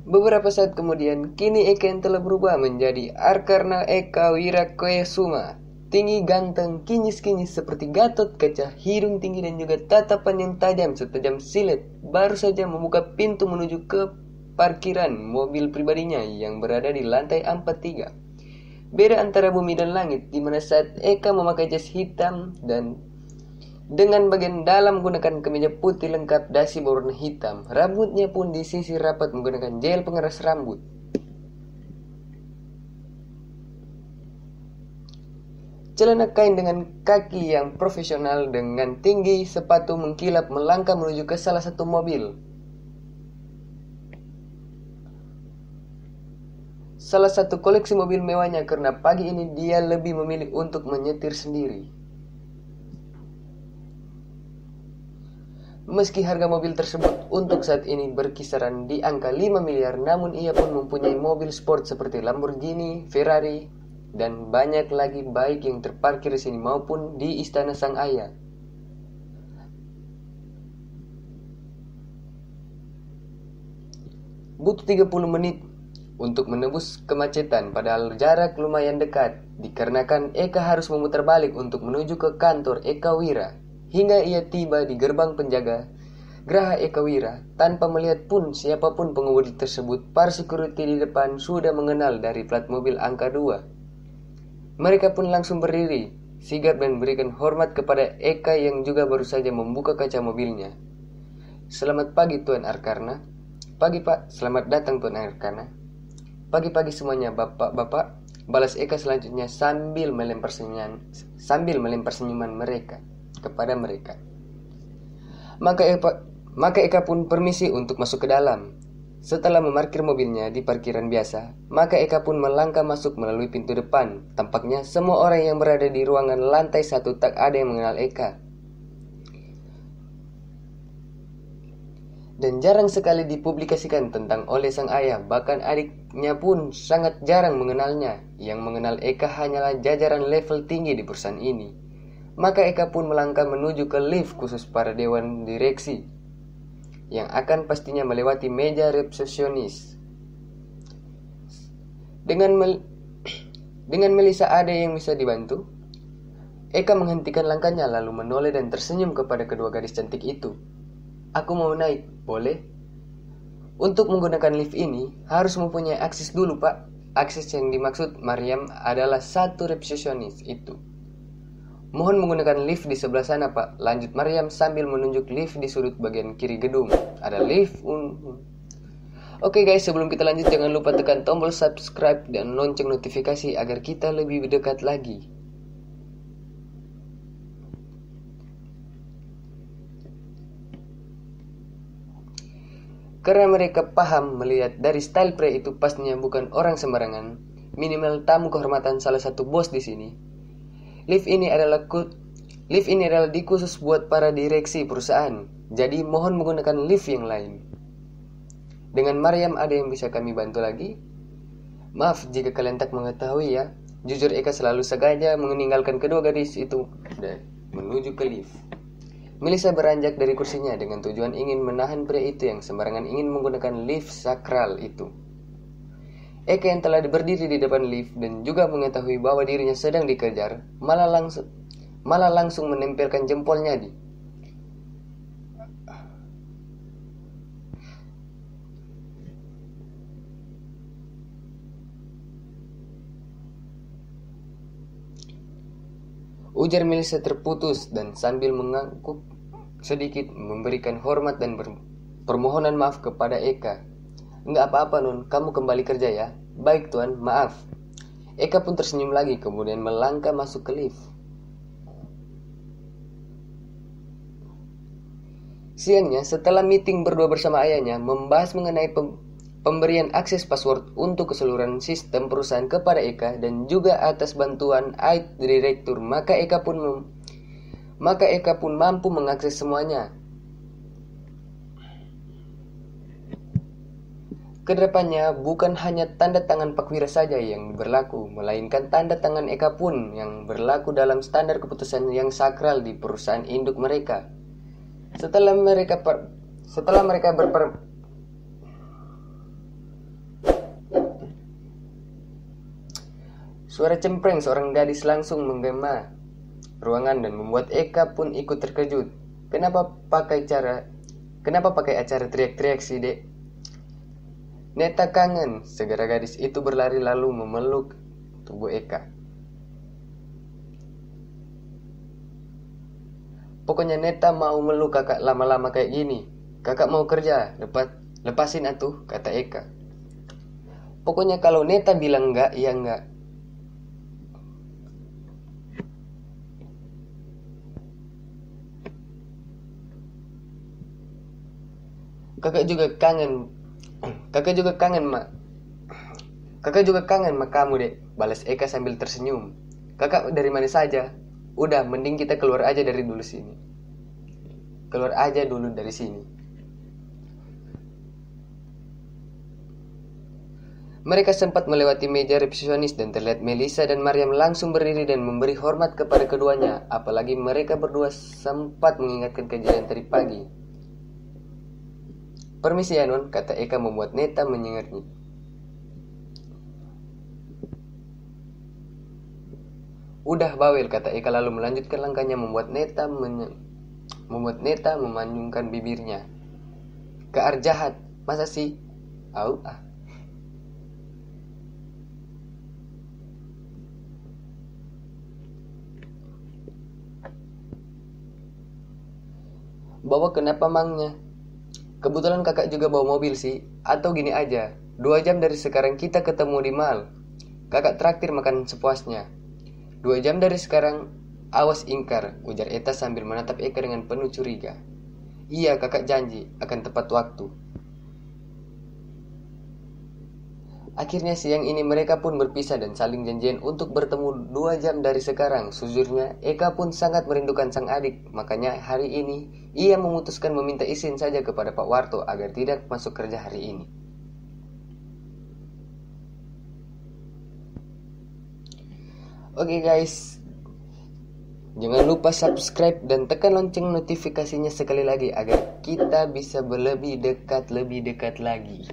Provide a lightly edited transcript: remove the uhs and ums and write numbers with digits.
Beberapa saat kemudian, kini Eka yang telah berubah menjadi Arkarna Eka Wirakoesuma. Tinggi, ganteng, kinyis-kinyis seperti Gatot Kaca, hidung tinggi dan juga tatapan yang tajam setajam silet. Baru saja membuka pintu menuju ke parkiran mobil pribadinya yang berada di lantai 43. Beda antara bumi dan langit, di mana saat Eka memakai jas hitam dan dengan bagian dalam menggunakan kemeja putih lengkap dasi berwarna hitam. Rambutnya pun disisir rapat menggunakan gel pengeras rambut. Celana kain dengan kaki yang profesional dengan tinggi sepatu mengkilap melangkah menuju ke salah satu mobil. Salah satu koleksi mobil mewahnya karena pagi ini dia lebih memilih untuk menyetir sendiri. Meski harga mobil tersebut untuk saat ini berkisaran di angka 5 miliar, namun ia pun mempunyai mobil sport seperti Lamborghini, Ferrari, dan banyak lagi baik yang terparkir di sini maupun di istana sang ayah. Butuh 30 menit untuk menembus kemacetan, padahal jarak lumayan dekat, dikarenakan Eka harus memutar balik untuk menuju ke kantor Eka Wira. Hingga ia tiba di gerbang penjaga Geraha Eka Wira, tanpa melihat pun siapapun pengemudi tersebut, para security di depan sudah mengenal dari plat mobil angka 2. Mereka pun langsung berdiri, sigap dan berikan hormat kepada Eka yang juga baru saja membuka kaca mobilnya. "Selamat pagi Tuan Arkarna." "Pagi Pak, selamat datang Tuan Arkarna." "Pagi-pagi semuanya Bapak-bapak," balas Eka selanjutnya sambil melempar senyuman mereka kepada mereka. Maka Eka pun permisi untuk masuk ke dalam. Setelah memarkir mobilnya di parkiran biasa, maka Eka pun melangkah masuk melalui pintu depan. Tampaknya semua orang yang berada di ruangan lantai 1 tak ada yang mengenal Eka. Dan jarang sekali dipublikasikan tentang oleh sang ayah, bahkan adiknya pun sangat jarang mengenalnya. Yang mengenal Eka hanyalah jajaran level tinggi di perusahaan ini. Maka Eka pun melangkah menuju ke lift khusus para dewan direksi, yang akan pastinya melewati meja resepsionis. Dengan Melisa ada yang bisa dibantu? Eka menghentikan langkahnya lalu menoleh dan tersenyum kepada kedua gadis cantik itu. "Aku mau naik, boleh?" Untuk menggunakan lift ini harus mempunyai akses dulu Pak. Akses yang dimaksud Mariam adalah satu resepsionis itu. "Mohon menggunakan lift di sebelah sana Pak," lanjut Mariam sambil menunjuk lift di sudut bagian kiri gedung. Ada lift. Oke guys, sebelum kita lanjut jangan lupa tekan tombol subscribe dan lonceng notifikasi agar kita lebih dekat lagi. Karena mereka paham melihat dari style pria itu pastinya bukan orang sembarangan, minimal tamu kehormatan salah satu bos di sini. Lift ini adalah dikhusus buat para direksi perusahaan. Jadi mohon menggunakan lift yang lain. Dengan Mariam ada yang bisa kami bantu lagi? Maaf jika kalian tak mengetahui ya. Jujur Eka selalu sengaja meninggalkan kedua gadis itu dan menuju ke lift. Melisa beranjak dari kursinya dengan tujuan ingin menahan pria itu yang sembarangan ingin menggunakan lift sakral itu. Eka yang telah berdiri di depan lift dan juga mengetahui bahwa dirinya sedang dikejar, malah langsung menempelkan jempolnya di ujar Melisa terputus dan sambil mengangguk sedikit memberikan hormat dan permohonan maaf kepada Eka. "Enggak apa-apa Nun, kamu kembali kerja ya." "Baik Tuan, maaf." Eka pun tersenyum lagi kemudian melangkah masuk ke lift. Siangnya setelah meeting berdua bersama ayahnya membahas mengenai pemberian akses password untuk keseluruhan sistem perusahaan kepada Eka dan juga atas bantuan IT direktur, maka Eka pun mampu mengakses semuanya. Kedepannya bukan hanya tanda tangan Pak Wira saja yang berlaku, melainkan tanda tangan Eka pun yang berlaku dalam standar keputusan yang sakral di perusahaan induk mereka. Setelah mereka Suara cempreng seorang gadis langsung menggema ruangan dan membuat Eka pun ikut terkejut. Kenapa pakai acara teriak-teriak sih, Dek? Neta kangen. Segera gadis itu berlari lalu memeluk tubuh Eka. Pokoknya Neta mau meluk kakak lama-lama kayak gini. Kakak mau kerja, lepasin atuh, kata Eka. Pokoknya kalau Neta bilang enggak, ya enggak. Kakak juga kangen mak kamu, Dek, balas Eka sambil tersenyum. Kakak dari mana saja? Udah, mending kita keluar aja dari sini. Keluar aja dulu dari sini. Mereka sempat melewati meja resepsionis dan terlihat Melissa dan Mariam langsung berdiri dan memberi hormat kepada keduanya. Apalagi mereka berdua sempat mengingatkan kejadian tadi pagi. Permisi ya non, kata Eka membuat Neta menyengernya. Udah bawel, kata Eka lalu melanjutkan langkahnya membuat Neta memanyungkan bibirnya. Kear jahat, masa sih? Au ah. Bawa kenapa mangnya? Kebetulan kakak juga bawa mobil sih. Atau gini aja, 2 jam dari sekarang kita ketemu di mall. Kakak traktir makan sepuasnya. 2 jam dari sekarang, awas ingkar, ujar Eta sambil menatap Eka dengan penuh curiga. Iya, kakak janji akan tepat waktu. Akhirnya siang ini mereka pun berpisah dan saling janjian untuk bertemu 2 jam dari sekarang. Sejujurnya, Eka pun sangat merindukan sang adik. Makanya hari ini, ia memutuskan meminta izin saja kepada Pak Warto agar tidak masuk kerja hari ini. Oke guys, jangan lupa subscribe dan tekan lonceng notifikasinya sekali lagi agar kita bisa lebih dekat lagi.